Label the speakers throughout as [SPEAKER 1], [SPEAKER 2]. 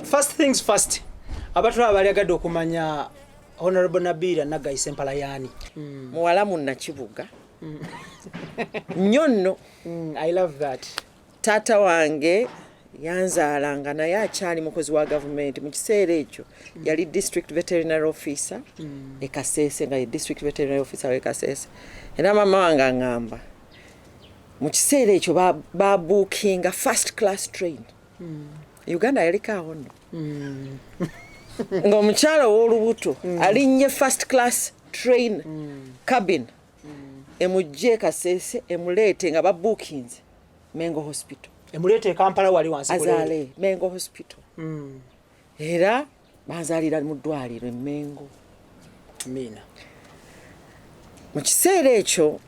[SPEAKER 1] First things first. Abatula abaliagadde okumanya Honorable Nabilah Naggayi Sempala yani.
[SPEAKER 2] Muwala munnakibuga. Nnyo.
[SPEAKER 1] I love that.
[SPEAKER 2] Taata wange yanzaalanga naye akyali mukozi wa gavumenti mu kiseera ekyo yali district veterinary officer e Kasese nga ye district veterinary officer we Kasese. Era mama wange aŋŋamba mu kiseera ekyo baabuukinga first class train. Uganda yaliko awo nno. Ng'omukyala w'olubuto alinnye first class train cabin emujje Kasese emuleete nga babuukinze Mengo Hospital.
[SPEAKER 1] Emulete Kampala wali wansi
[SPEAKER 2] azale Mengo Hospital. Era bazalira mu ddwaliro Mengo.
[SPEAKER 1] Mina.
[SPEAKER 2] Mu kiseera ekyo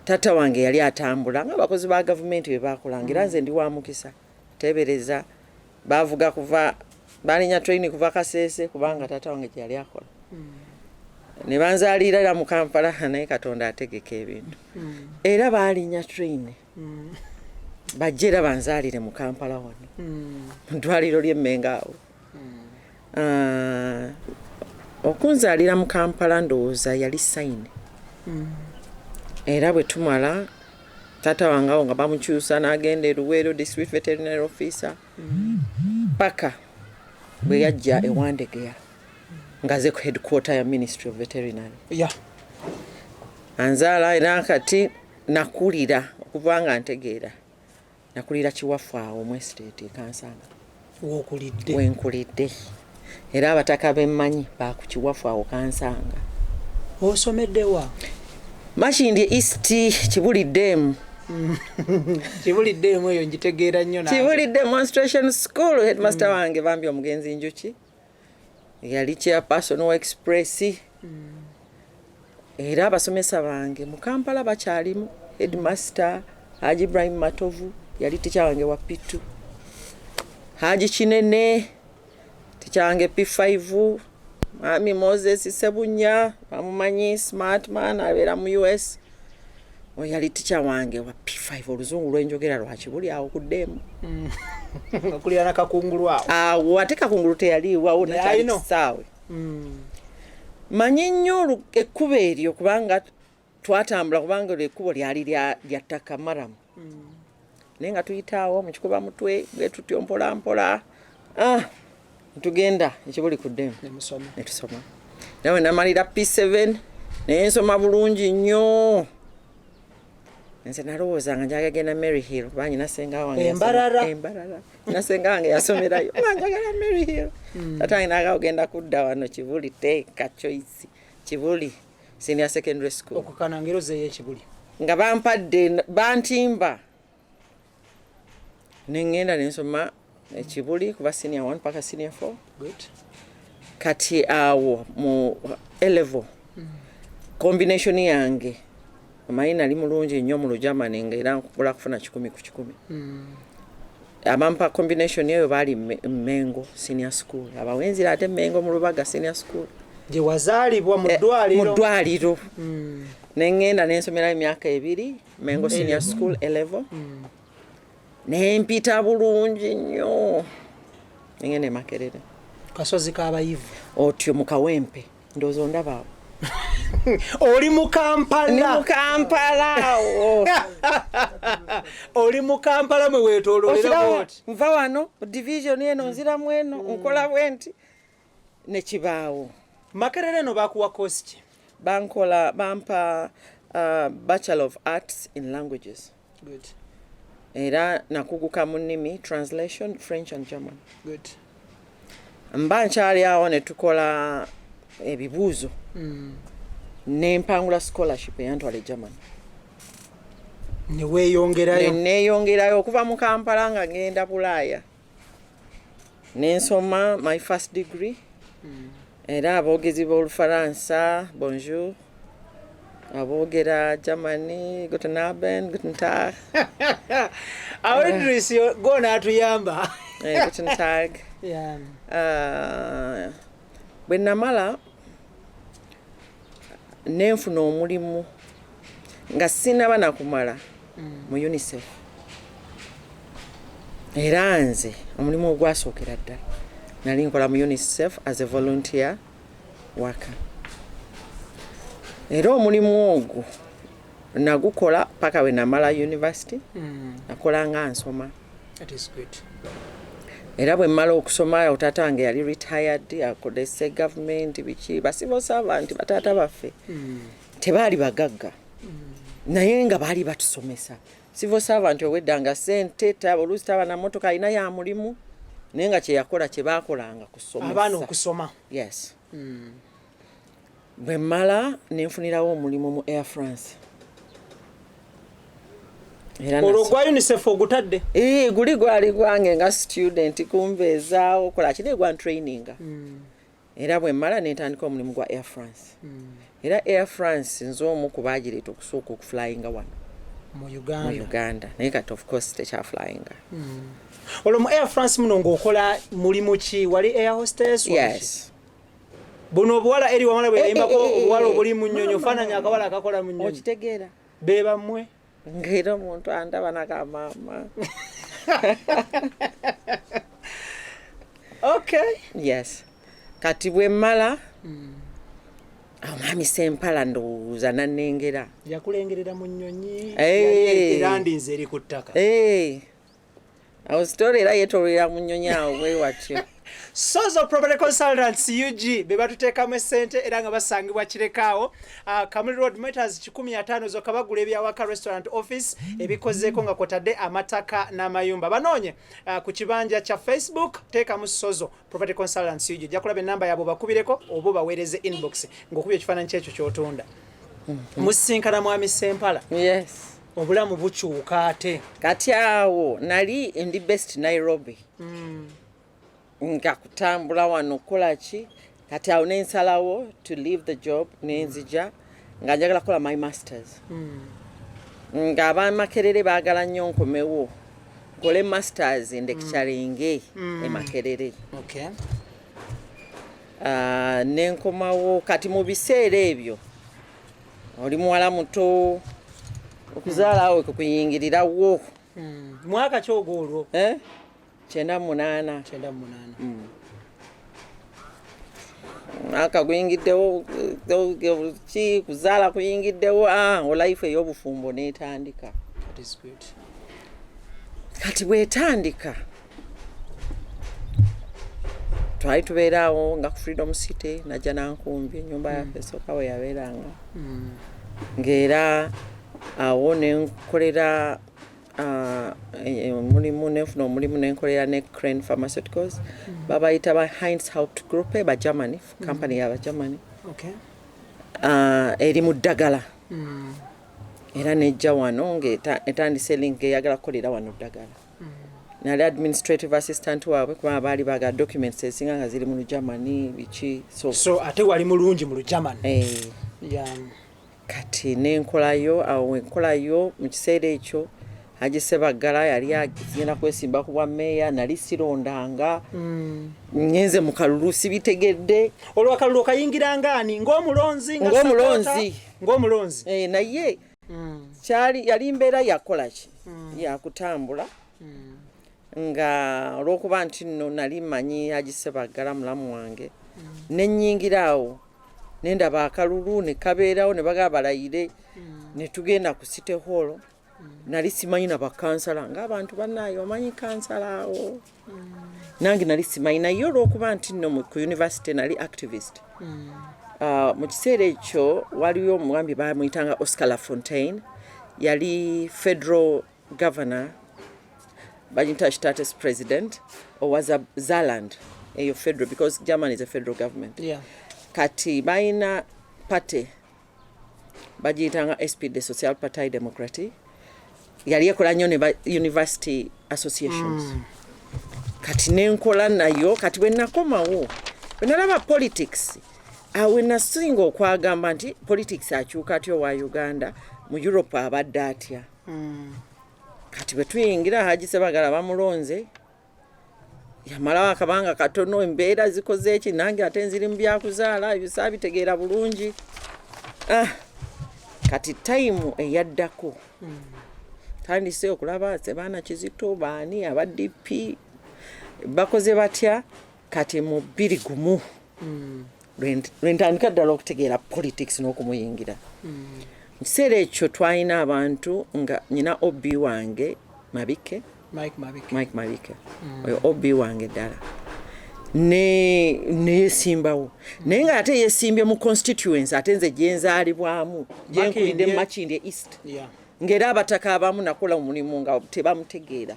[SPEAKER 2] tata wange yali atambula nga abakozi ba gavumenti be bakolangira nze ndi wa mukisa tebereza bavuga kuva balinya train kuva Kasese kubanga tata wange yali akola. Ne banzalira mu Kampala naye Katonda ategeka ebintu. Era balinya train. Bajjera banzalire mu Kampala wano. Ddwaliro ly'Emmengo awo. Okunzalira mu Kampala ndowooza yali sayini. Era bwe tumala tata wange awo nga bamukyusa n'agenda e Luweero district veterinary officer. Paka bwe yajja e Wandegeya nga ze ku headquarter ya Ministry of Veterinary.
[SPEAKER 1] Yeah.
[SPEAKER 2] Anzaala era kati nakulira okuva nga ntegeera. Nakulira kiwafu awo mu estate e Kansanga.
[SPEAKER 1] Wokulidde.
[SPEAKER 2] Wenkulidde. Era abataka bemmanyi ba ku kiwafu awo Kansanga.
[SPEAKER 1] Osomeddewa?
[SPEAKER 2] Makindye East Kibuliddemu.
[SPEAKER 1] Kibuliddemu eyo njitegeera nnyo nange.
[SPEAKER 2] Kibuli Demonstration School headmaster wange bambi omugenzi Njuki. Yali chairperson wa Express. Era abasomesa bange mu Kampala bakyalimu headmaster Haji Ibrah Matovu yali teacher wange wa P2. Haji Kinene teacher wange P5. Mami Moses Sebunya bamumanyi smart man abera mu US. Oyali teacher wange wa P5 oluzungu lwenjogera lwa Kibuli awo ku ddemu.
[SPEAKER 1] Okulira na kakungulu awo.
[SPEAKER 2] Wate kakungulu teyali wawo na kyali kisaawe. Manyi nnyo ekkubo eryo kubanga twatambula kubanga ekkubo lyali lya ttaka maramu. Naye nga tuyitaawo mu kikuba mutwe bwe tutyo mpola mpola. Tugenda Ekibuli ku ddemu. Ne tusoma. Nawe namalira P7 naye nsoma bulungi nnyo. Nze nalowooza nga njagala Mary Hill kuba nyina senga wange
[SPEAKER 1] Embarara.
[SPEAKER 2] Nasenga wange yasomerayo njagala Mary Hill. Tata wange n'agenda kudda wano Kibuli Teeka Choice Kibuli Senior Secondary School.
[SPEAKER 1] Okukana ngero ze y'Ekibuli.
[SPEAKER 2] Nga bampadde bantimba. Nengenda nensoma Ekibuli kuba senior 1 paka senior 4.
[SPEAKER 1] Good.
[SPEAKER 2] Kati awo mu A-level. Combination yange. Amayina ali mulungi nnyo mu Lujamani ng'era nkubula kufuna 10 ku 10. Abampa combination eyo bali Mengo Senior School. Abawenzira ate Mengo mu Lubaga Senior School.
[SPEAKER 1] Je wazaalibwa mu ddwaliro.
[SPEAKER 2] Mu ddwaliro. Nengenda nensomera emyaka 2 Mengo Senior School A-level. Nempita bulungi nnyo. Nengenda Makerere.
[SPEAKER 1] Kasozi k'abayivu.
[SPEAKER 2] Otyo mu Kawempe. Ndowooza ndaba awo.
[SPEAKER 1] Oli mu Kampala.
[SPEAKER 2] Ni mu Kampala.
[SPEAKER 1] Oli mu Kampala mwe weetooloolera bwoti.
[SPEAKER 2] Nva wano division eno nziramu eno nkola bwenti ne kibaawo.
[SPEAKER 1] Makerere no bakuwa course ki?
[SPEAKER 2] Bampa Bachelor of Arts in Languages.
[SPEAKER 1] Good.
[SPEAKER 2] Era nakuguka mu nnimi translation French and German.
[SPEAKER 1] Good.
[SPEAKER 2] Mba nkyali awo ne tukola ebibuuzo. Nempangula scholarship eyantwala German.
[SPEAKER 1] Ne weeyongerayo.
[SPEAKER 2] Neeyongerayo okuva mu Kampala nga ngenda Bulaaya. Nensoma my first degree. Era aboogezi b'Olufaransa, bonjour. Aboogera Germany, guten Abend, guten Tag.
[SPEAKER 1] Awo Idris gona atuyamba.
[SPEAKER 2] Guten Tag.
[SPEAKER 1] Yeah.
[SPEAKER 2] Bwe namala nenfuna omulimu nga sinaba nakumala mu UNICEF. era nze omulimu ogwasookera ddala nali nkola mu UNICEF as a volunteer worker. Era omulimu ogwo nagukola paka we namala university nakola nga nsoma.
[SPEAKER 1] That is good.
[SPEAKER 2] Era bwe mmala okusoma otata wange yali retired akodese government biki basibo servant batata baffe tebaali bagagga naye nga baali batusomesa. Civil servant owedanga sente oluusi taba na motoka alina ya mulimu naye nga kyeyakola kye baakolanga kusomesa
[SPEAKER 1] abaana okusoma.
[SPEAKER 2] Yes. Bwe mmala ne nfunirawo omulimu mu Air France.
[SPEAKER 1] Olwo gwa UNICEF ogutadde?
[SPEAKER 2] Guli gwali gwange nga student kumbeezaawo kola kiri gwa training. Era bwe mmala ne ntandika omulimu gwa Air France. Era Air France nze omu ku baagireeta okusooka okuflyinga wano
[SPEAKER 1] mu Uganda.
[SPEAKER 2] Naye kati of course tekyaflyinga.
[SPEAKER 1] Olwo mu Air France muno ng'okola mulimu ki? Wali air hostess?
[SPEAKER 2] Yes.
[SPEAKER 1] Buno obuwala eri wamala bwe yayimbako obuwala obuli mu nnyonyi ofaananya akawala akakola mu nnyonyi.
[SPEAKER 2] Okitegeera?
[SPEAKER 1] Beeba mmwe?
[SPEAKER 2] Ng'era omuntu andaba nakamaama.
[SPEAKER 1] Okay.
[SPEAKER 2] Yes. Kati bwe mmala Omwami Sempala ndowooza nannengera.
[SPEAKER 1] Yakulengerera mu nnyonyi.
[SPEAKER 2] Era
[SPEAKER 1] ndinze eri ku ttaka.
[SPEAKER 2] Awo story era yeetoolera mu nnyonyi awo bwe watyo.
[SPEAKER 1] Sozo Property Consultants UG be batuteekamu essente era nga basangibwa Kirekaawo. Kamuli Road meters 15 zokka bagula ebyawaka restaurant office ebikozeeko nga kwotadde amataka n'amayumba. Banoonye ku kibanja kya Facebook teekamu Sozo Property Consultants UG. Jja kulaba ennamba yaabwe bakubireko oba baweereze inbox ng'okubye ekifaananyi kyekyo ky'otunda. Musinkana Mwami Sempala.
[SPEAKER 2] Yes.
[SPEAKER 1] Obulamu bukyuka ate.
[SPEAKER 2] Kati awo nali ndi best Nairobi. Nga kutambula wano kola ki kati awo nensalawo to leave the job nenzija nga njagala kola my masters. Nga abamakerere baagala nnyo nkomewo kole masters ndekikyalinge Makerere.
[SPEAKER 1] Okay.
[SPEAKER 2] Nenkomawo kati mu biseera ebyo oli muwala muto okuzaala awo kukuyingirirawo.
[SPEAKER 1] Mwaka ki ogwo olwo?
[SPEAKER 2] 98.
[SPEAKER 1] Mwaka
[SPEAKER 2] guyingiddewo ki kuzaala kuyingiddewo life ey'obufumbo n'etandika.
[SPEAKER 1] That is good.
[SPEAKER 2] Kati bw'etandika twali tubeeraawo nga ku Freedom City najja nankumbi ennyumba yaffe esooka we yabeeranga ng'era awo nenkolera mulimu nenfuna omulimu nenkolera ne Crane Pharmaceuticals babayita ba Heinz Haupt Group ba Germany company yaba Germany.
[SPEAKER 1] Okay.
[SPEAKER 2] Eri mu ddagala era nejja wano ng'etandise link eyagala kukolera wano ddagala. Nali administrative assistant waabwe kuba baali baagala documents ezinga nga ziri mu Germany biki
[SPEAKER 1] so ate wali mulungi mu Germany.
[SPEAKER 2] Kati nenkolayo awo enkolayo mu kiseera ekyo Haji Sebagala yali agenda kwesimba ku bwa meya nali sirondanga ngenze mu kalulu sibitegedde.
[SPEAKER 1] Olwo akalulu kayingiranga ani ng'omulonzi
[SPEAKER 2] ng'omulonzi naye kyali yali mbeera yakola ki yakutambula nga olw'okuba nti nno nali mmanyi Haji Sebagala mulamu wange nennyingiraawo nendaba akalulu ne kabeerawo ne bagaba balayire ne tugenda ku City Hall. Nali simanyi na bakansala ng'abantu bannaayo omanyi kansala awo nange nali simanyi naye olw'okuba nti nno ku university nali activist. Mu kiseera ekyo waliwo omuwambi bamuyitanga Oscar Lafontaine yali federal governor banyita status president owa Zaland eyo federal because Germany is a federal government. Kati baina party bajitanga SPD Social Party Democratic yali ekola nnyo ne university associations. Kati nenkola nayo kati bwe nakomawo bwe nalaba politics awe nasinga okwagamba nti politics akyuka atyo wa Uganda mu Europe abadde atya. Kati bwe tuyingira Haji Sebagala bamulonze yamalawo akabanga katono embeera zikoze eki nange ate nziri mu byakuzaala ebyo saabitegeera bulungi. Kati time eyaddako tandise okulaba Ssebaana Kizito baani aba DP bakoze batya kati mu 21 lwentandika ddala okutegeera politics n'okumuyingira mu kiseera ekyo twalina abantu nga nyina obi wange Mike Mabike oyo obi wange ddala neyesimbawo naye nga ate yesimbye mu constituency ate nze gyenzaalibwamu gyenkulidde Makindye East ng'era abataka abamu nakola omulimu nga tebamutegeera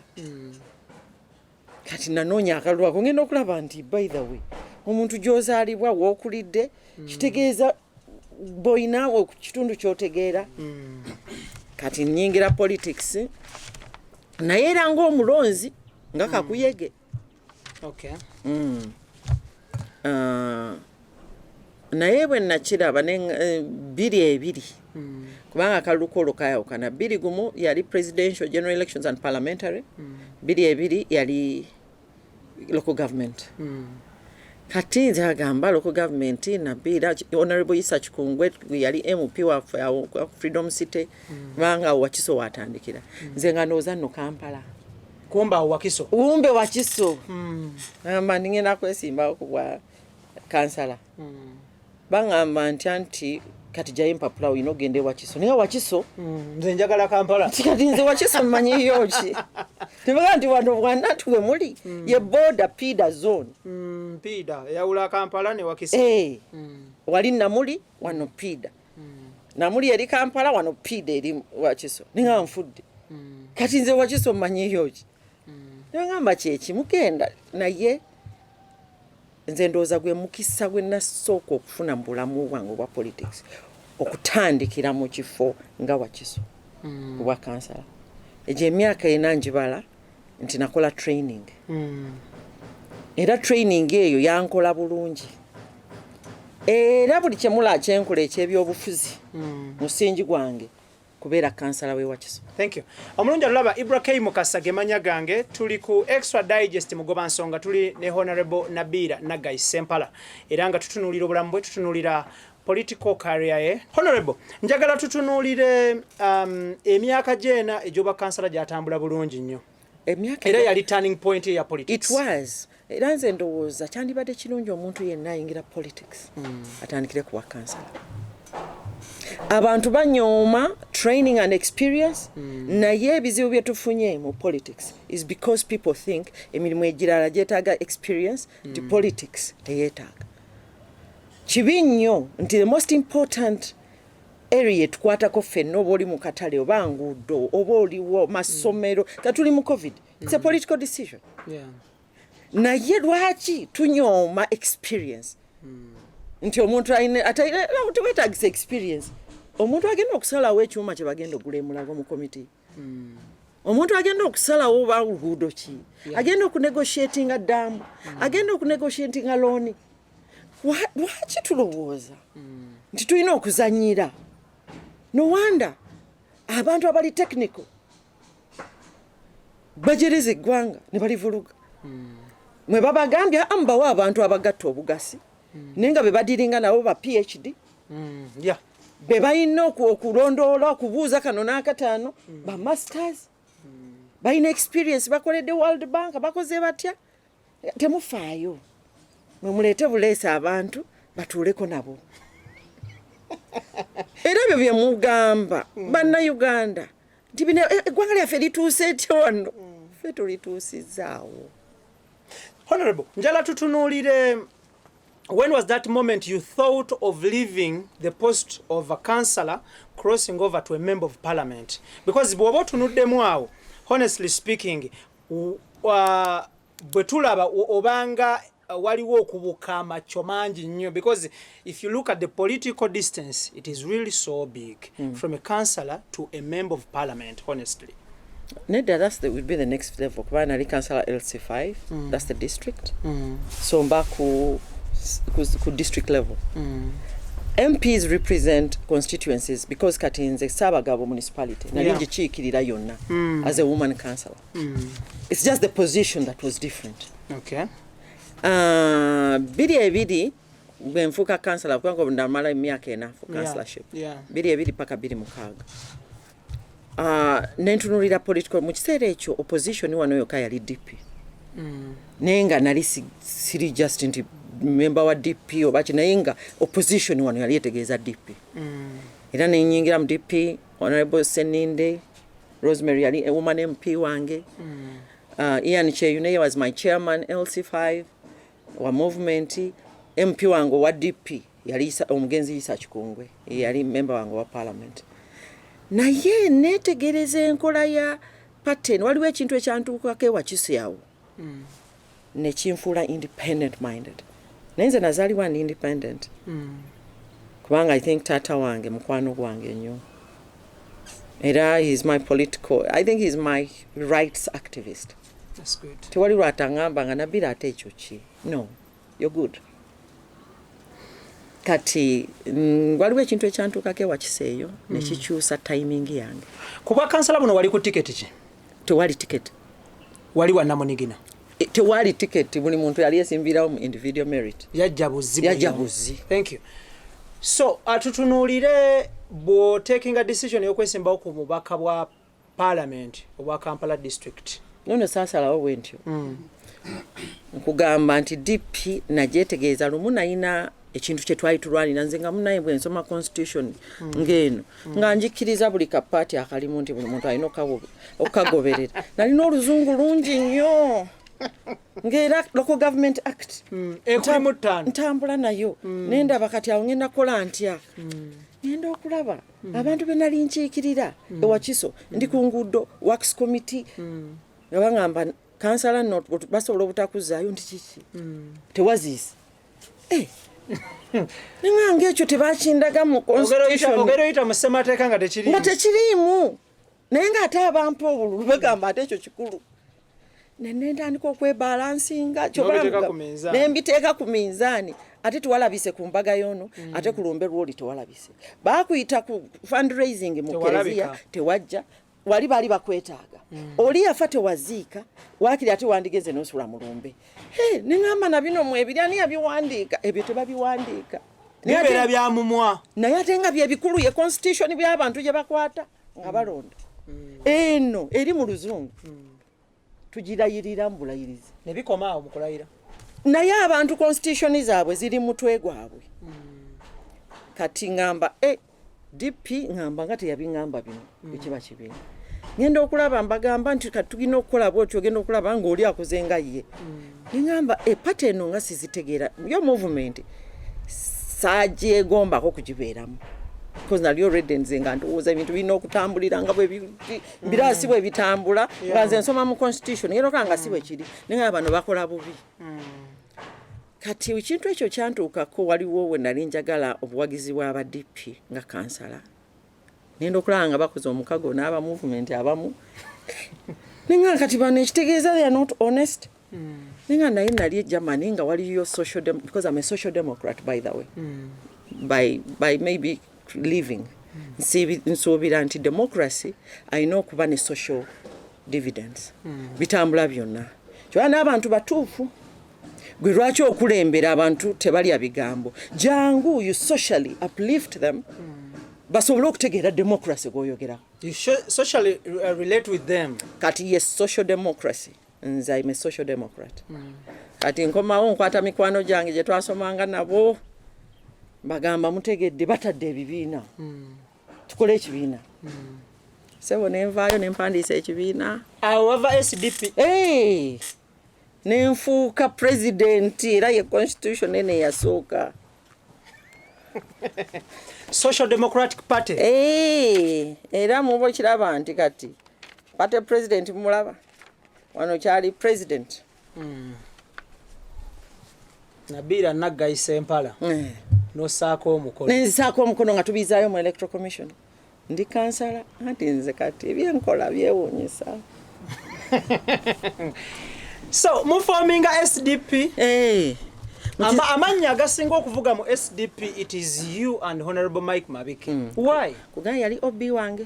[SPEAKER 2] kati nanoonya akalulu ako ngenda okulaba nti by the way omuntu gy'ozaalibwa w'okulidde kitegeeza boyinaawe ku kitundu ky'otegeera kati nnyingira politics naye era ng'omulonzi nga kakuyege naye bwe nakiraba 2 kubanga akalulu koolwo kayawukana 2 yali presidential general elections and parliamentary 2 yali local government kati nze agamba local government Nabilah Honorable Issa Kikungwe yali MP wa Freedom City banga Wakiso watandikira nze nga ndowooza nno Kampala
[SPEAKER 1] kumba Wakiso
[SPEAKER 2] umbe Wakiso mandinge nakwesimba okubwa kansala bangamba nti kati jaye mpapula oyina ogende Wakiso naye Wakiso
[SPEAKER 1] nze njagala Kampala
[SPEAKER 2] kati nze Wakiso mmanyi yoki tebaga nti wano wanatuwe muli ye border pida zone
[SPEAKER 1] pida yawula Kampala ne Wakiso
[SPEAKER 2] wali Namuli wano pida Namuli eri Kampala wano pida eri Wakiso ninga nfudde kati nze Wakiso mmanyi yoki ngamba kyeki mugenda naye nze ndowooza gwe mukisa gwe nasooka okufuna mu bulamu bwange obwa politics okutandikira mu kifo nga Wakiso obwa kansala egyo emyaka ena njibala nti nakola training era training eyo yankola bulungi era buli kyemula kyenkola ekyebyobufuzi musingi gwange kubeera kansala we Wakiso.
[SPEAKER 1] Thank you. Omulungi alaba Ibrah Mukasa gemanya gange tuli ku extra digest mugoba nsonga tuli ne Honorable Nabilah Naggayi Sempala era nga tutunulira obulamu bwe tutunulira political career ye. Honorable njagala tutunulire emyaka jena ejoba kansala gyatambula bulungi nnyo.
[SPEAKER 2] Emyaka
[SPEAKER 1] era yali turning point ya politics.
[SPEAKER 2] It was. Era nze ndowooza kyandibadde kirungi omuntu yenna ayingira politics atandikire kuwa kansala. Abantu banyooma training and experience naye ebizibu bye tufunye mu politics is because people think emirimu egirala gyetaaga experience nti politics teyeetaaga kibi nnyo nti the most important area tukwatako ffenna oba oli mu katale oba nguudo oba oliwo masomero katuli mu covid it's a political decision naye lwaki tunyooma experience nti omuntu atawetaagisa experience omuntu agenda okusalawo ekyuma kye bagenda ogula emulago mu committee omuntu agenda okusalawo oba oluguudo ki agenda okunegotiatinga ddaamu agenda okunegotiatinga looni lwaki tulowooza nti tulina okuzanyira no wonder abantu abali technical bajereza eggwanga ne balivuluga mwe babagambye ambawo abantu abagatta obugasi naye nga be badiringa nabo ba PhD be balina okulondoola okubuuza kano n'akataano ba masters balina experience bakoledde World Bank bakoze batya temufaayo mwe muleete buleesa abantu batuuleko nabo era ebyo bye mugamba bannayuganda nti bino eggwanga lyaffe lituuse etya wano ffe tulituusizaawo.
[SPEAKER 1] Honorable njala tutunuulire when was that moment you thought of leaving the post of a councillor crossing over to a member of parliament? Because bw'oba otunuddemu awo honestly speaking bwe tulaba obanga waliwo okubuka amacyo mangi nnyo because if you look at the political distance it is really so big from a councillor to a member of parliament honestly.
[SPEAKER 2] Nedda that would be the next level kuba nali councillor LC5 that's the district so mba ku district level. MPs represent constituencies because kati nze Sabagabo municipality nali ngikiikirira yonna as a woman councillor. It's just the position that was different.
[SPEAKER 1] Okay.
[SPEAKER 2] Biri ebiri bwe nfuuka councillor kubanga ndamala emyaka ena for councillorship. Biri ebiri paka biri mukaaga. nentunulira political mu kiseera ekyo opposition wano yokka yali DP naye nga nali siri just nti member wa DP oba naye nga opposition wano yali etegeeza DP era nenyingira mu DP Honorable Seninde Rosemary yali a woman MP wange Ian Cheyune was my chairman LC5 wa movement MP wange wa DP yali omugenzi Isa Kikungwe yali member wange wa parliament naye netegereza enkola ya pattern waliwo ekintu ekyantuukako ewa Kisyawo nekinfuula independent minded nenze nazaalibwa ndi independent kubanga I think taata wange mukwano gwange nnyo era he's my political I think he's my rights activist.
[SPEAKER 1] That's good.
[SPEAKER 2] Tewali lwatangamba nga Nabilah ate ekyo ki no you're good kati waliwo ekintu ekyantuukako ewa Kiseeyo nekikyusa timing yange
[SPEAKER 1] kuba kansala buno wali ku ticket ki
[SPEAKER 2] tewali ticket
[SPEAKER 1] wali wa namunigina
[SPEAKER 2] tewali ticket buli muntu yali esimbirawo mu individual merit yajabuzi
[SPEAKER 1] thank you so atutunuulire bo taking a decision y'okwesimbawo ku bubaka bwa parliament obwa Kampala district
[SPEAKER 2] nono saasalawo bwentyo nkugamba nti DP najetegeeza lumu nayina ekintu kye twali tulwanira nze nga munaye bwe nsoma constitution ng'eno nga njikiriza buli kapaati akalimu nti buli muntu alina okagoberera nalina oluzungu lungi nnyo ng'era local government act ntambula nayo nendaba kati awo ngenda kukola ntya ngenda okulaba abantu be nali nkiikirira ewa Kiso ndi ku nguudo works committee nga bangamba kansala basobola obutakuzaayo nti kiki tewaziisi ninga ekyo tebakindaga mu constitution
[SPEAKER 1] ogero yita mu ssemateeka nga
[SPEAKER 2] tekiriimu naye nga ate abampa obululu bagamba ate ekyo kikulu nendandika okwebalansinga nembiteeka ku minzaani ate tewalabise ku mbaga yono ate ku lumbe lwoli tewalabise bakuyita ku fundraising mu kereziya tewajja wali bali bakwetaaga oli yafa tewaziika waakiri ate wandigeze n'osula mu lumbe neŋŋamba na bino mwebiri ani yabiwandiika ebyo tebabiwandiika
[SPEAKER 1] bibeera bya mumwa
[SPEAKER 2] naye ate nga byebikulu ye constitution by'abantu gye bakwata nga balonda eno eri mu luzungu tugirayirira mu bulayirizi
[SPEAKER 1] ne bikomaawo mu kulayira
[SPEAKER 2] naye abantu constitution zaabwe ziri mutwe gwabwe kati ngamba DP ngamba nga teyabiŋŋamba bino ekiba kibiina ngenda okulaba mbagamba nti katugina okukola bwotyo ogenda okulaba ng'oli akoze nga ye neŋŋamba pati eno nga sizitegeera yo movement saagyegombako kugibeeramu because nali already nze nga ndowooza ebintu birina okutambulira nga biraasi bwe bitambula nga nze nsoma mu constitution ngenda okulaba nga si bwe kiri neŋŋamba bano bakola bubi kati ekintu ekyo kyantuukako waliwo we nali njagala obuwagizi bw'aba DP nga kansala nenda okulaba nga bakoze omukago n'aba movement abamu nenga kati bano ekitegeeza they are not honest nenga naye nali Germany nga waliyo social because I'm a social democrat by the way by maybe living nsuubira nti democracy ayina okuba ne social dividends bitambula byonna kyona n'abantu batuufu gwe lwaki okulembera abantu tebalya bigambo jangu you socially uplift them basobole okutegeera democracy gwoyogerako
[SPEAKER 1] you socially relate with them
[SPEAKER 2] kati yes social democracy nze I'm a social democrat kati nkomawo nkwata mikwano gyange gye twasomanga nabo bagamba mutegedde batadde ebibiina tukole ekibiina sebo nenvaayo nempandiisa ekibiina
[SPEAKER 1] awo wava SDP
[SPEAKER 2] nenfuuka president era ye constitution ene yasooka
[SPEAKER 1] Social Democratic Party
[SPEAKER 2] era mubo kiraba nti kati party president mulaba wano kyali president
[SPEAKER 1] Nabilahnaggayi Sempala nosaako omukono
[SPEAKER 2] nensaako omukono nga tubizaayo mu electoral commission ndi kansala anti nze kati ebyenkola byewuunyisa
[SPEAKER 1] so muforminga SDP amannya agasinga okuvuga mu SDP it is you and Honorable Mike Mabiki why
[SPEAKER 2] kuga yali obi wange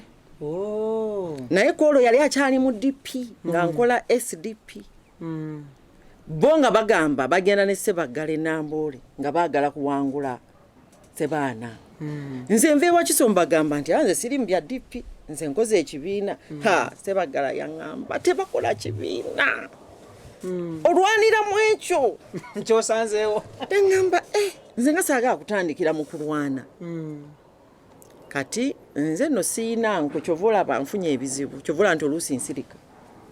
[SPEAKER 2] naye kwolwo yali akyali mu DP nga nkola SDP bonga bagamba bagenda ne Sebaggala Namboole nga baagala kuwangula Sebaana nze nve wa Kiso mbagamba nti nze siri mu bya DP nze nkoze ekibiina Sebagala yaŋŋamba tebakola kibiina olwanira mu ekyo
[SPEAKER 1] kyosanzeewo
[SPEAKER 2] neŋŋamba nze nga saagala kutandikira mu kulwana kati nze no siina nkwe kyova olaba nfunye ebizibu kyova olaba nti oluusi nsirika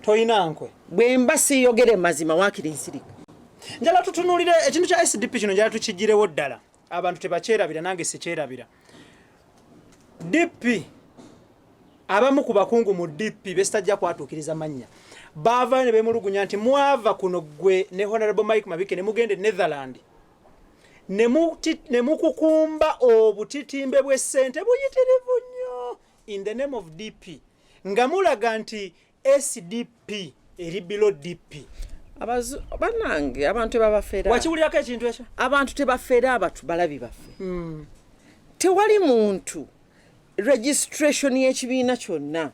[SPEAKER 1] toyina nkwe
[SPEAKER 2] bwe mba siiyogere mazima waakiri nsirika
[SPEAKER 1] njala tutunuulire ekintu kya SDP kino njala tukigirewo ddala abantu tebakyerabira nange sikyerabira DP abamu ku bakungu mu DP besitajja kwatuukiriza mannya baava ne bemulugunya nti mwava kuno gwe ne Honorable Mike Mabike ne mugende Netherland ne mukukumba obutitimbe bw'essente buyitirivu nnyo in the name of DP nga mulaga nti SDP eri below DP
[SPEAKER 2] banange abantu tebabafeera
[SPEAKER 1] wakiwulirako ekintu ekyo
[SPEAKER 2] abantu tebafeera abatu balabi baffe tewali muntu registration y'ekibiina kyonna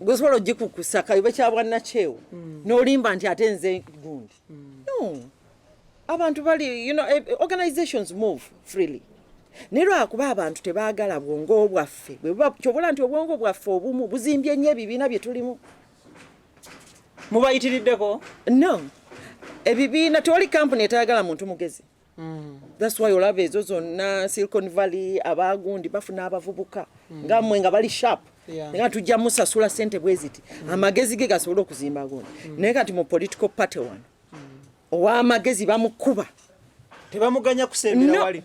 [SPEAKER 2] gwesobola ogikukusa kayibe kyabwannakyewo n'olimba nti ate nze gundi no abantu bali organizations move freely naye lwakuba abantu tebaagala bwongo bwaffe kyobola nti obwongo bwaffe obumu buzimbye nnyo ebibiina bye tulimu
[SPEAKER 1] mubayitiriddeko
[SPEAKER 2] no ebibiina tewali kampuni etayagala muntu mugezi that's why olaba ezo zonna Silicon Valley abagundi bafuna abavubuka ngammwe nga bali sharp nga tujja musasula ssente bweziti amagezi ge gasobola okuzimba gundi naye kati mu political party wano ow'amagezi bamukuba
[SPEAKER 1] tebamuganya kusembera wali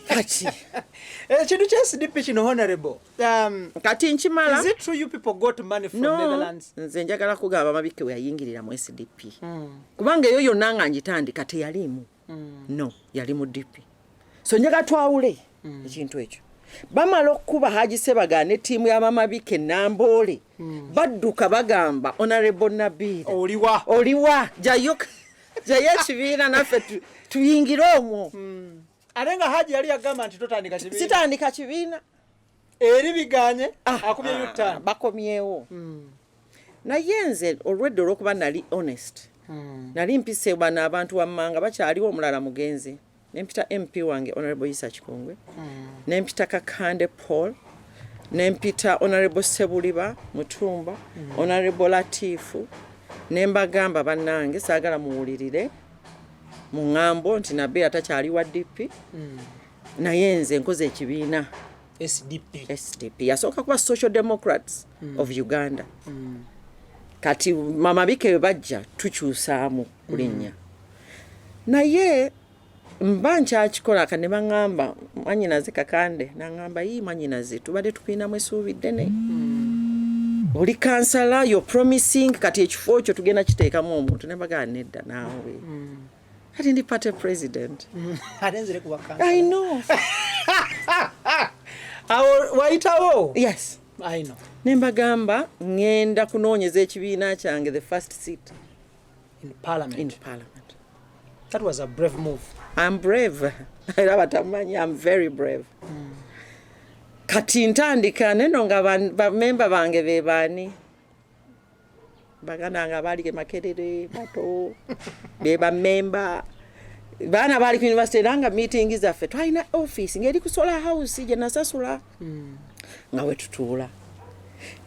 [SPEAKER 2] kati
[SPEAKER 1] ekintu kya SDP kino Honorable
[SPEAKER 2] kati nkimala
[SPEAKER 1] is it true you people got money from Netherlands
[SPEAKER 2] nze njagala kugamba Mabike we yayingirira mu SDP kubanga eyo yonna nga ngitandika teyalimu no yali mu DP so njagala twawule ekintu ekyo bamala okuba Haji Sebagala ne ttiimu ya Mabike Namboole badduka bagamba Honorable Nabilah oliwa jayo ekibiina naffe tuyingire omwo
[SPEAKER 1] ate nga Haji yali yagamba nti totandika kibiina
[SPEAKER 2] sitandika kibiina
[SPEAKER 1] eri biganye akumyeyo ttaano
[SPEAKER 2] bakomyewo naye nze olwedde olw'okuba nali honest nali mpise bana abantu wammanga bakyaliwo omulala mugenzi nempita MP wange Honorable Isa Kikongwe nempita Kakande Paul nempita Honorable Sebuliba Mutumba Honorable Latifu nembagamba bannange saagala muwulirire mu ŋŋambo nti Nabilah takyali wa DP naye nze nkoze ekibiina SDP yasooka kuba Social Democrats of Uganda kati Mabike we bajja tukyusaamu kulinnya naye mba nkyakikola kane baŋŋamba mwanyinaze Kakande naŋŋamba yi mwanyinaze tubadde tukiinamu essuubi ddene buli kansala yo promising kati ekifo kyo tugenda kiteekamu omuntu ne bagala nedda naawe kati ndi party president
[SPEAKER 1] atenzere kuba kansala
[SPEAKER 2] I know
[SPEAKER 1] waitawo
[SPEAKER 2] yes
[SPEAKER 1] I know
[SPEAKER 2] ne mbagamba ngenda kunoonyeza ekibiina kyange the first seat
[SPEAKER 1] in parliament that was a brave move
[SPEAKER 2] I'm brave era batamanyi I'm very brave kati ntandika neno nga bamemba bange be baani baganda nga bali Makerere bato be bamemba baana bali ku university nanga meeting zaffe twalina office ngeri ku Solar House je nasasula nga wetutuula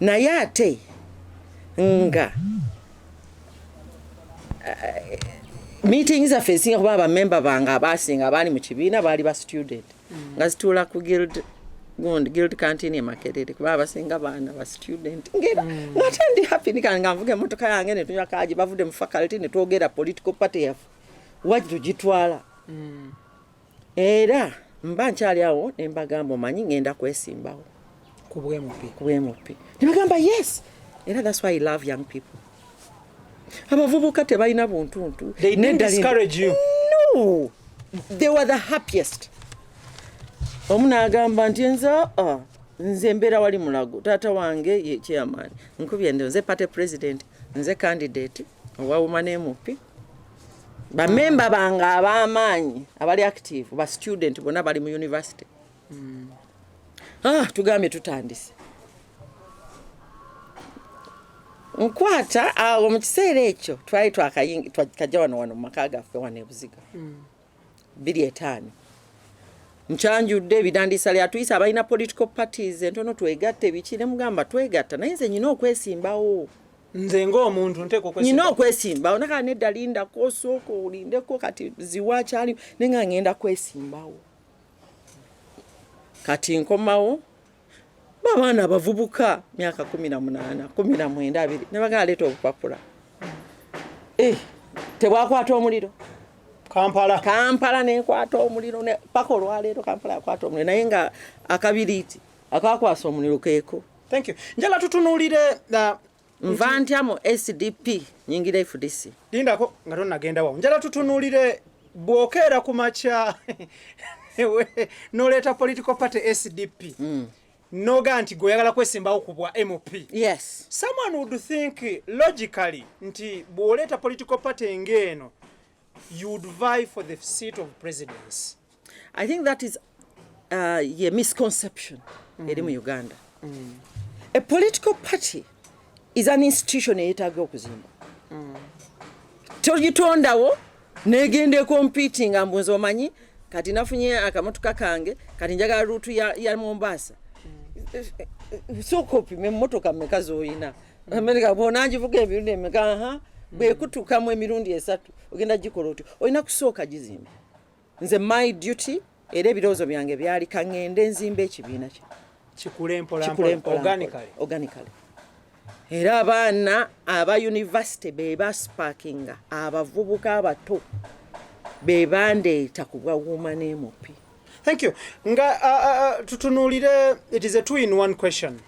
[SPEAKER 2] naye ate nga meeting zaffe singa kuba bamemba bange abasinga abaali mu kibiina baali ba student nga zituula ku guild canteen e Makerere kuba abasinga baana ba student ngera ngate ndi happy nga nvuga emotoka yange ne tunywa kaji bavude mu faculty ne twogera political party yaffe wajja tugitwala era mba nkyali awo ne mbagamba omanyi ngenda kwesimbawo
[SPEAKER 1] ku bwemupi
[SPEAKER 2] ne bagamba yes era that's why I love young people abavubuka tebalina buntuntu
[SPEAKER 1] they didn't discourage you
[SPEAKER 2] no they were the happiest omuna agamba nti nze mbeera wali mulago taata wange ye chairman nkubye nze party president nze candidate owa woman MP bamemba bange ab'amaanyi abali active ba student bonna bali mu university tugambye tutandise nkwata awo mu kiseera ekyo twali twakajja wano mu maka gaffe wano e Buziga 25 Nchanjudde ebidandisa lya tuyisa abalina political parties entono twegatte bikire mugamba twegatta naye nze nyina okwesimbawo.
[SPEAKER 1] Nze ng'omuntu nteeka okwesimbawo.
[SPEAKER 2] Nyina okwesimbawo nakala nedda lindako osooka olindeko kati ziwa kyali nenga ngenda kwesimbawo. Kati nkomawo babaana abavubuka myaka 18 19 ne bagala leeta obupapula. Tebwakwata omuliro. Kampala nekwata omuliro ne paka olwaleero Kampala yakwata omuliro naye nga akabiriiti akakwasa omuliro keeko.
[SPEAKER 1] Thank you. Njala tutunuulire
[SPEAKER 2] nva ntya mu SDP nyingira FDC.
[SPEAKER 1] Lindako nga tonnagenda wawo. Njala tutunuulire bw'okeera ku makya n'oleeta political party SDP. Noga nti goyagala kwesimbawo ku bwa MP.
[SPEAKER 2] Yes.
[SPEAKER 1] Someone would think logically nti bw'oleeta political party ng'eno you would vie for the seat of presidency.
[SPEAKER 2] I think that is a misconception eri mu Uganda. A political party is an institution eyetaaga okuzimba. Togitondawo negende competing ambunzo omanyi kati nafunye akamotoka kange kati njagala rutu ya Mombasa. So kopime emmotoka mmeka z'olina. Amerika bw'onangivuga emirundi emeka bwe kutukamu emirundi 3 ogenda gikola otyo olina kusooka gizimba. Nze my duty era ebirowoozo byange byali kangende nzimba ekibiina kye
[SPEAKER 1] kikule mpola
[SPEAKER 2] organically. Era abaana aba university be basparkinga abavubuka abato be bandeeta ku bwa woman MP.
[SPEAKER 1] Thank you. Nga tutunuulire, it is a 2-in-1 question.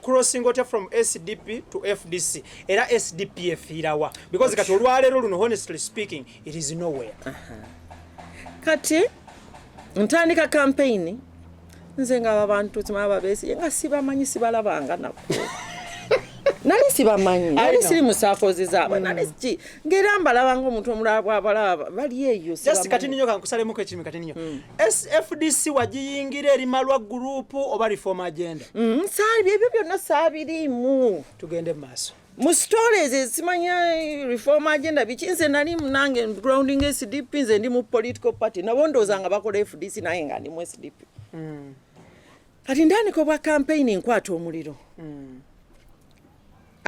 [SPEAKER 1] Crossing from SDP to FDC. Era SDP efiirawa. Because kati olwaleero luno honestly speaking, it is nowhere.
[SPEAKER 2] Kati ntandika campaign nze nga abantu timaba besi nga sibamanyi sibalabanga nako. Nali sibamanyi. Nali siri musakozi zaba. Nali ki ngera mbalabanga omuntu omulaba abalaba bali eyo sibamanyi. Just
[SPEAKER 1] kati ninyo kankusalemu ko ekimi kati ninyo. FDC wagiyingira eri malwa group oba reform agenda.
[SPEAKER 2] Sabi ebyo byonna sabirimu.
[SPEAKER 1] Tugende maaso.
[SPEAKER 2] Mu stories simanya reform agenda bikinze nali munange grounding SDP nze ndi mu political party nabondozanga bakola FDC naye nga ndi mu SDP. Kati ndani ko bwa campaign nkwata omuliro.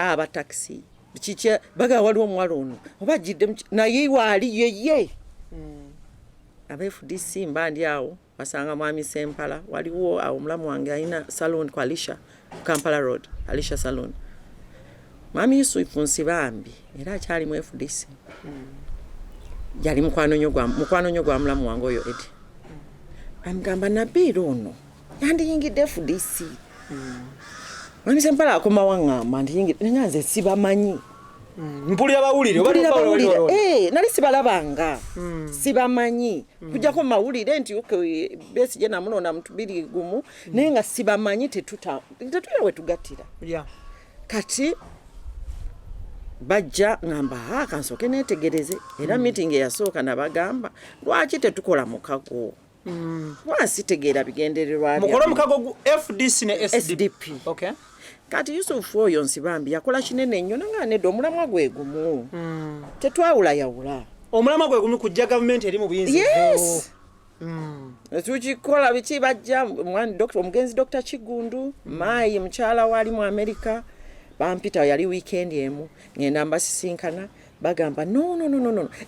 [SPEAKER 2] Aba taxi bikiche baga waliwo omwalo ono oba jidde naye wali yeye. Aba FDC mbandi awo basanga mwami Sempala waliwo awo mulamu wange alina salon kwa Alisha Kampala Road Alisha salon. Mwami Yusufu Nsibambi era akyali mu FDC. Yali mukwano nnyo gwa mulamu wange oyo Edi. Amugamba Nabilah ono yandiyingidde FDC. Mwami Sempala akoma wangamba ndiyingidde nganze sibamanyi.
[SPEAKER 1] Mpulira bawulire
[SPEAKER 2] nali sibalabanga. Sibamanyi. Kujjako mawulire nti besi je namunona mutubiri gumu naye nga sibamanyi tetulyawe tugattira. Kati bajja ngamba kansoke netegereze era meeting yasooka nabagamba lwaki tetukola mukago. Mwasitegeera bigendererwa
[SPEAKER 1] mukola mukago FDC ne SDP.
[SPEAKER 2] Okay. Kati Yusufu oyo Nsibambi yakola kinene nnyo nga nedda omulamwa gwe gumu. Tetwawula yawula.
[SPEAKER 1] Omulamwa gwe gumu kujja government eri mu buyinza.
[SPEAKER 2] Yes. Tukikola biki bajja omugenzi Dr. Kigundu Mayi mukyala wali mu America bampita yali weekend emu ngenda mbasisinkana bagamba no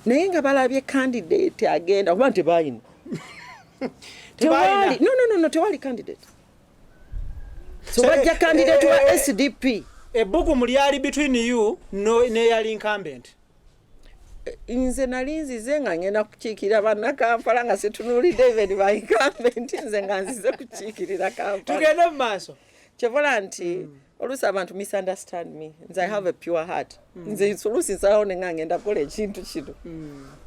[SPEAKER 2] naye nga balabye candidate agenda kuba tebayina. Tewali candidate. So bajja candidate wa SDP.
[SPEAKER 1] Ebbugu mulyali between you ne yali incumbent.
[SPEAKER 2] Nze nalinzize nga ngenda kukiikirira banna Kampala nga setunuulidde even ba incumbent nze nga nzize kukiikirira Kampala.
[SPEAKER 1] Tugende mu maaso.
[SPEAKER 2] Kyevola nti oluusi abantu misunderstand me. Nze I have a pure heart. Nze oluusi nsalawo ne nga ngenda kukola ekintu kino.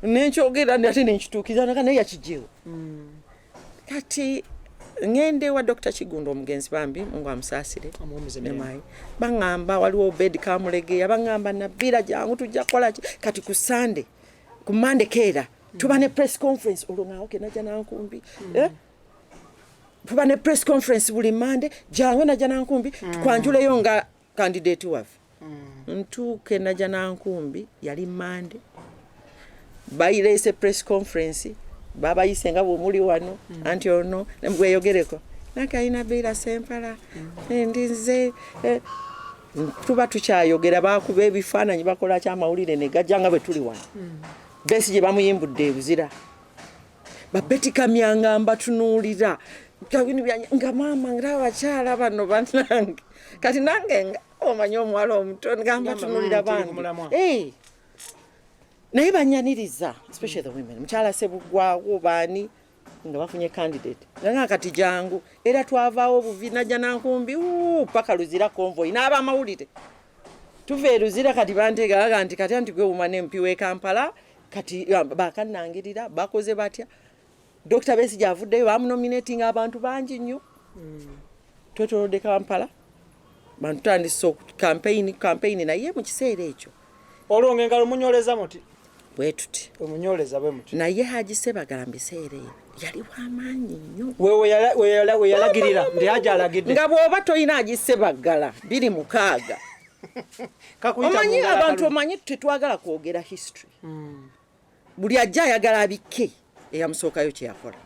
[SPEAKER 2] Nenkyogera ate nenkituukiriza naye yakijeewo. Kati ngende wa Dr. Kigundu omugenzi bambi Mungu amusaasire nemayi bangamba waliwo bed kamulegeya bangamba Nabilah jangu tujja kola kati ku Sunday ku Monday keera tuba ne press conference olunga okay najja nankumbi tuba ne press conference buli Monday jangu najja nankumbi tukwanjuleyo nga candidate wafe ntuuke najja nankumbi yali Monday bayirese press conference baba yisenga bwomuli wano anti ono mbweyogereko Naggayi Nabilah Sempala ndize tuba tukyayogera bakuba ebifaananyi bakola kyamawulire ne gajja nga bwe tuli wano Besigye bamuyimbudde ebuzira babbetika myanga tunuulira nga maama nga abakyala bano bannange kati nange nga omanyi omuwala omuto ngamba tunuulira bange naye banyaniriza especially the women mukyala Sebugwawo baani nga bafunye candidate nga kati jangu era twavaawo buvi najja nankumbi paka Luzira convoy n'abamawulire tuve Luzira kati bantegaga nti kati gwe umane MP w'e Kampala kati bakannangirira bakoze batya Dr. Besigye avuddeyo bamunominating abantu bangi nnyo twetolodde Kampala bantu tandise campaign naye mu kiseera ekyo
[SPEAKER 1] olwonge ngalo munyoleza muti
[SPEAKER 2] bwe tuti
[SPEAKER 1] omunyoleza bwe muti
[SPEAKER 2] naye Haji Sebagala mbiseera yali w'amaanyi nnyo
[SPEAKER 1] we yalagirira ndi Haji alagidde
[SPEAKER 2] nga bw'oba toyina Haji Sebagala 26 omanyi abantu omanyi tetwagala kwogera history buli ajja ayagala abikke eyamusookayo kye yakola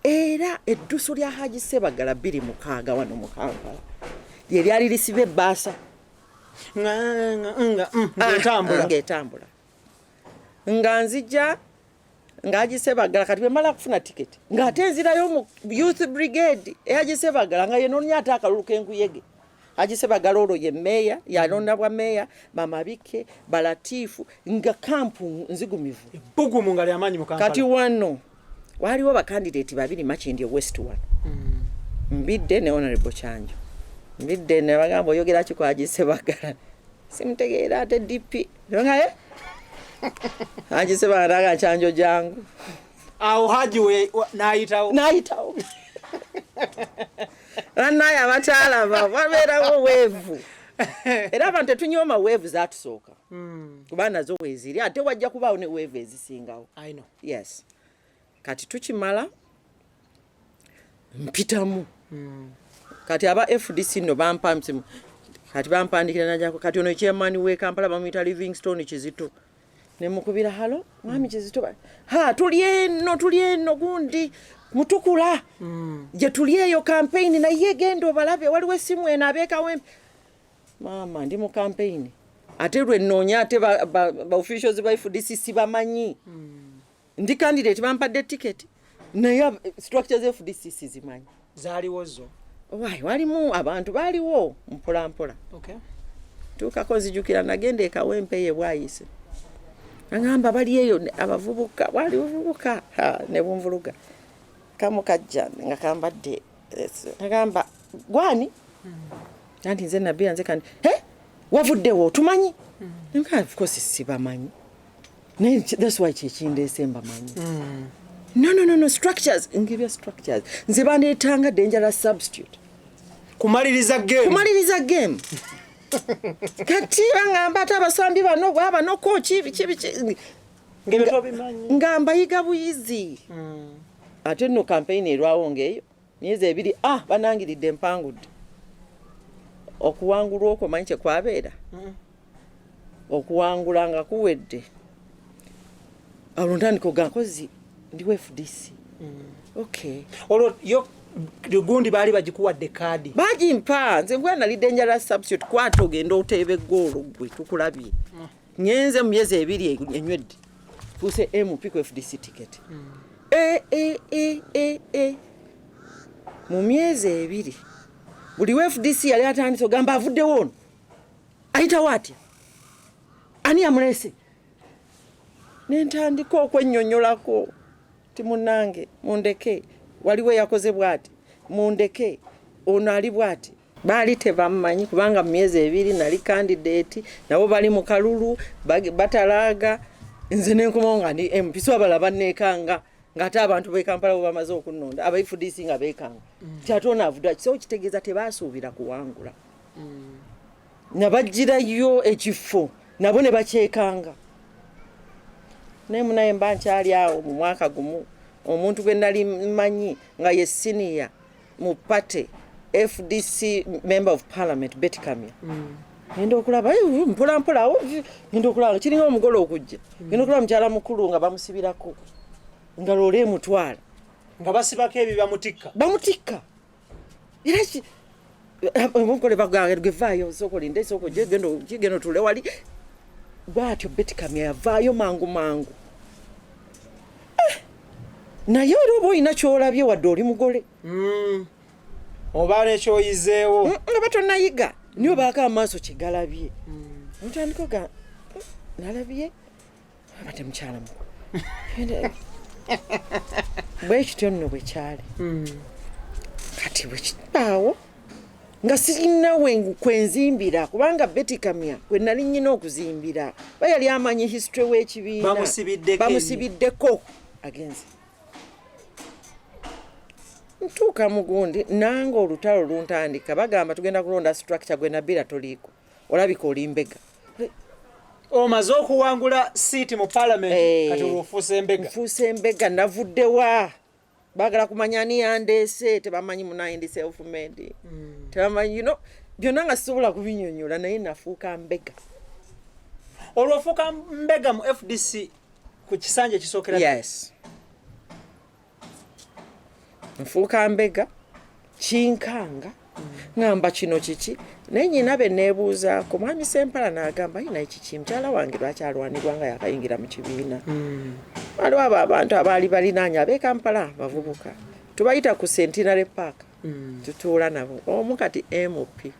[SPEAKER 2] era eddusu lya Haji Sebagala 26 wano mu Kampala lye lyali lisiba ebbaasa ng'etambula nga nzija nga Haji Sebagala kati bwe mala kufuna tiketi ng'ate nzirayo mu youth brigade Haji Sebagala nga yenoonya ate akalulu k'enkuyege Haji Sebagala olwo ye meya yalonda bwa meya bamabike balatifu nga kampu nzigumivu
[SPEAKER 1] bugumu nga lyamaanyi mu Kampala
[SPEAKER 2] kati wano waliwo bakandidate babiri Makindye West wano Mbidde ne Honorable Kyanjo Mbidde ne bagamba oyogera ki ku Haji Sebagala simutegeera ate DP nga Haji Sebagala Kyanjo jangu
[SPEAKER 1] awo Haji we
[SPEAKER 2] naayitawo naye abakyala babeerawo weevu era abantu tetunyooma weevu zaatusooka kuba nazo weeziri ate wajja kubaawo ne weevu ezisingawo yes kati tukimala mpitamu kati aba FDC no bampamsimu kati bampandikira najako kati ono chairman we Kampala bamuyita Livingstone Kizito ne mukubira halo mwami Kizito tuli eno gundi mutukula je tuliyeyo campaign na ye gendo balabe waliwe simu ena abekawe mama ndi mu campaign ate lwe nonya ate ba officials ba FDC sibamanyi ndi candidate bampadde ticket naye structures of FDC sizimanyi
[SPEAKER 1] zaliwozo
[SPEAKER 2] walimu abantu baliwo mpola tukako nzijukira nagende ekawempe ye bwayise angamba baliyeyo abavubuka walivubuka ne bumvuluga kamukajja nga kambadde agamba gwani nanti nze Nabilah nze kandi wavuddewo tumanyi of course sibamanyi that's why kyekindese mbamanyi no structures ngibya structures nze bandeetanga dangerous substitute
[SPEAKER 1] kumaliriza game kati bangamba ate abasambi bano bwaba no coach ngamba yiga buyizi ate no campaign erwawo ngeyo myezi ebiri banangiridde empangudde okuwangulwa okwo manyi kye kwabeera okuwangula nga kuwedde alondandiko gankozi ndi FDC olwo yo gundi bali bagikuwadde kadi
[SPEAKER 2] bagimpa nze ngwe nali dangerous substitute kwata ogenda oteebe goolo gwe tukulabye nyenze mu myezi ebiri enywedde fuse MP ku FDC ticket mu myezi ebiri buli FDC yali atandise ogamba avuddewo ono ayitawo atya ani amulese nentandika okwennyonnyolako ti munnange mundeke waliwo yakoze bwati mundeke ono ali bwati baali tebamumanyi kubanga mu myezi ebiri nali candidate nabo bali mu kalulu batalaaga nze nenkomawo nga ndi MP so abalaba neekanga ng'ate abantu b'e Kampala bo bamaze okunnonda aba FDC nga beekanga kyate ono avudde kiso kitegeeza tebaasuubira kuwangula nabagirayo ekifo nabo ne bakyekanga naye munaye mba nkyali awo mu mwaka gumu omuntu gwe nali mmanyi nga ye senior mu party FDC member of parliament Betty Kamya ngenda okulaba mpola ngenda okulaba kiringa omugole okujja ngenda okulaba mukyala mukulu nga bamusibirako nga lole mutwala
[SPEAKER 1] nga basibako ebyo
[SPEAKER 2] bamutikka era mukole baganga gevaayo sokoli nde soko jegeno tule wali bwatyo Betty Kamya yavaayo mangu naye era oba olina kyolabye wadde oli mugole
[SPEAKER 1] oba nekyoyizeewo
[SPEAKER 2] nga batonayiga niyo baako amaaso kyegalabye mutandiko ga nalabye bate mukyala mu bwekityo nno bwekyali kati bwekibaawo nga sirina kwenzimbira kubanga Betty Kamya kwe nali nnyina okuzimbira bayali amanyi history w'ekibiina bamusibiddeko agenzi ntuuka mugundi nange olutalo luntandika bagamba tugenda kulonda structure gwe Nabilah toliiko olabika oli mbega
[SPEAKER 1] omaze okuwangula siiti mu parliament kati olwofuuse
[SPEAKER 2] embega navuddewa bagala kumanya ani yandeese tebamanyi munayindi self-made tebamanyi byonna nga sisobola kubinyonyola naye nafuuka mbega
[SPEAKER 1] olwofuuka mbega mu FDC ku kisanja ekisookera
[SPEAKER 2] yes nfuuka mbega kinkanga ngamba kino kiki naye nyina be neebuuzaako mwami Sempala n'agamba yina ekiki mukyala wange lwakyalwanirwa nga yakayingira mu kibiina waliwo abo abantu abaali balinaanya ab'e Kampala bavubuka tubayita ku Centenary Park tutuula nabo omu kati MP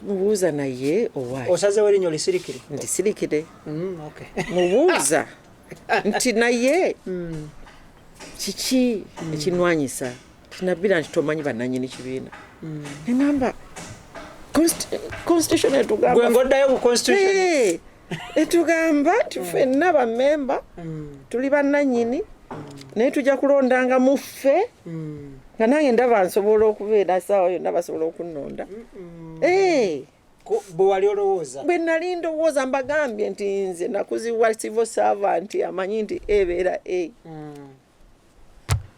[SPEAKER 2] mubuuza naye owaayi
[SPEAKER 1] osazeewo erinnya lisirikire
[SPEAKER 2] nti sirikire mubuuza nti naye kiki ekinwanyisa Nabilah nti tomanyi bannannyini kibiina neŋŋamba constitution etugamba
[SPEAKER 1] gwe ngoddayo ku constitution
[SPEAKER 2] etugamba nti ffenna bammemba tuli bannannyini naye tujja kulondanga mu ffe nga nange ndaba nsobola okubeera essaawa yonna basobola okunnonda
[SPEAKER 1] bwe wali olowooza
[SPEAKER 2] bwe nali ndowooza mbagambye nti nze nakuzibwa civil servant amanyi nti ebeera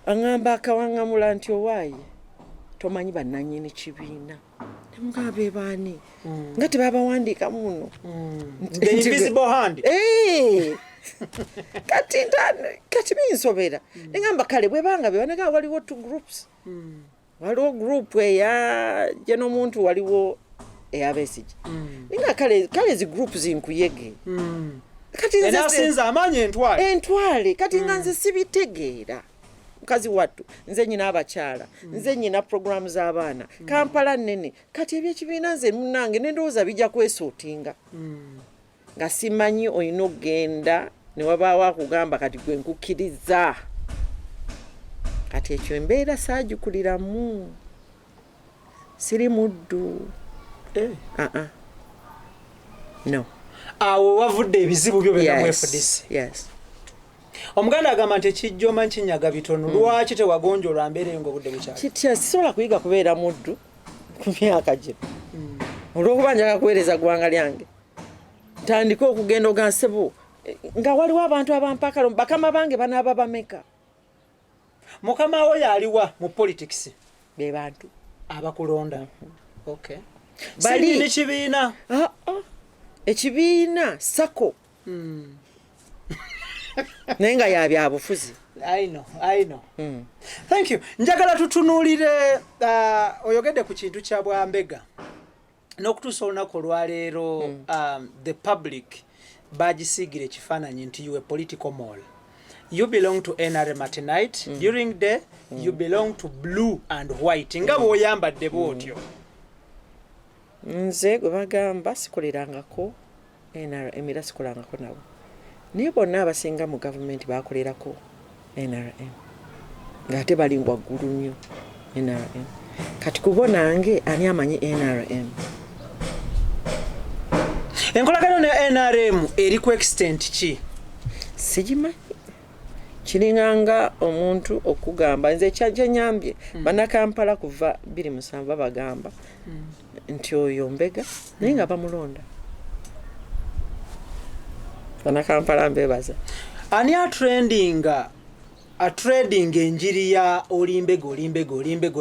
[SPEAKER 2] aŋŋamba akawaŋŋamula nti owaayi tomanyi bannannyini kibiina nemugamba be baani nga tebabawandiika muno
[SPEAKER 1] invisible hand
[SPEAKER 2] kati binsobera neŋŋamba kale bwe banga be banega waliwo two groups waliwo group eya genomuntu waliwo eyabesigye ninga kale zi group zinkuyege kati
[SPEAKER 1] enasinza amaanyi
[SPEAKER 2] entwale kati nga nze sibitegeera mukazi wattu nze nyina abakyala nze nyina programu z'abaana Kampala nnene kati ebyekibiina nze munnange nendowooza bijja kwesootinga nga simanyi olina okgenda ne wabaawo akugamba kati gwe nkukkiriza kati ekyo embeera saagikuliramu siri muddu no
[SPEAKER 1] awo wavudde ebizibu byo byonna mu FDC omuganda agamba nti ekijjoma nkinyaga bitono lwaki tewagonjoolwa mbeere nga obudde bukyali
[SPEAKER 2] kitya sisobola kuyiga kubeera muddu ku myaka gino olw'okuba njaga kuweereza ggwanga lyange ntandika okugenda ogansebo nga waliwo abantu abampakalo bakama bange banaaba bameka
[SPEAKER 1] mukama wo yaliwa mu politics
[SPEAKER 2] be bantu
[SPEAKER 1] abakulonda bali nekibiina
[SPEAKER 2] ekibiina sako naye nga yabyabufuzi
[SPEAKER 1] I know. Thank you. Njagala tutunuulire oyogedde ku kintu kya bwambega n'okutuusa olunaku olwaleero the public bagisiigire ekifaananyi nti you a political mole. You belong to NRM at night. During day you belong to blue and white. Nga bw'oyambadde bw'otyo.
[SPEAKER 2] Nze gwe bagamba sikolerangako NRM era sikolangako nabo. Naye bonna abasinga mu gavumenti bakolerako NRM ng'ate bali waggulu nnyo NRM kati kubonange ani amanyi NRM
[SPEAKER 1] enkolagano ne NRM eri ku extent ki
[SPEAKER 2] sigimanyi kiringanga omuntu okugamba nze kyenyambye bannakampala kuva 2007 bagamba nti oyo mbega naye nga bamulonda Kampala mbebaza
[SPEAKER 1] ani trading enjiri ya olimbego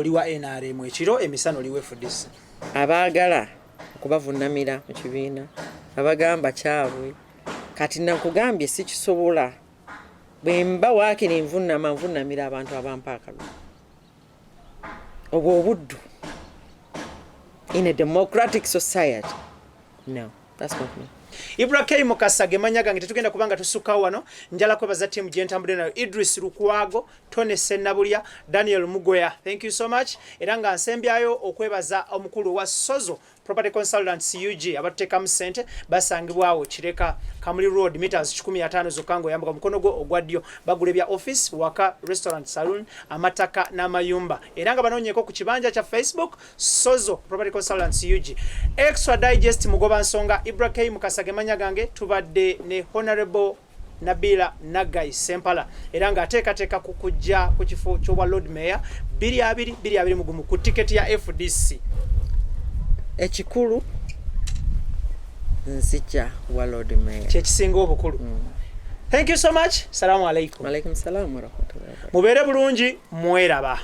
[SPEAKER 1] liwa NRM ekiro emisano liwe FDC
[SPEAKER 2] abaagala okubavunamira mu kibiina abagamba kyabwe kati nakugambye sikisobola bwemba waakiri nvunamira abantu abampa akalulu obwo obuddu in a democratic society. No, that's not me.
[SPEAKER 1] Ibrah K Mukasa gemanya gange tetugenda kubanga tusuka wano njala kwebaza team gentambule nayo Idris Lukwago, Tone Senabulya, Daniel Mugoya. Thank you so much. Eranga nsembyayo okwebaza omukulu wa Sozo Property Consultants UG abateka mu sente basangibwawo Kireka Kamuli Road meters 15 zokango yambuka mukono gwo ogwaddyo bagule bya office waka restaurant saloon amataka n'amayumba. Eranga banonyeko ku kibanja cha Facebook Sozo Property Consultants UG. Extra digest mugoba nsonga Ibrah K Mukasa gemanya gange tubadde ne Honorable Nabilahnaggayi Sempala eranga ateekateeka kukujja ku kifo ky'obwa Lord Mayor 22 mugumu ku tiketi ya FDC.
[SPEAKER 2] Ekikulu nzija wa Lord Mayor
[SPEAKER 1] kyekisinga obukulu. Thank you so much. Salamu alaikum.
[SPEAKER 2] Alaikum salam wa rahmatullahi wa barakatuh.
[SPEAKER 1] Mubeere bulungi mweraba.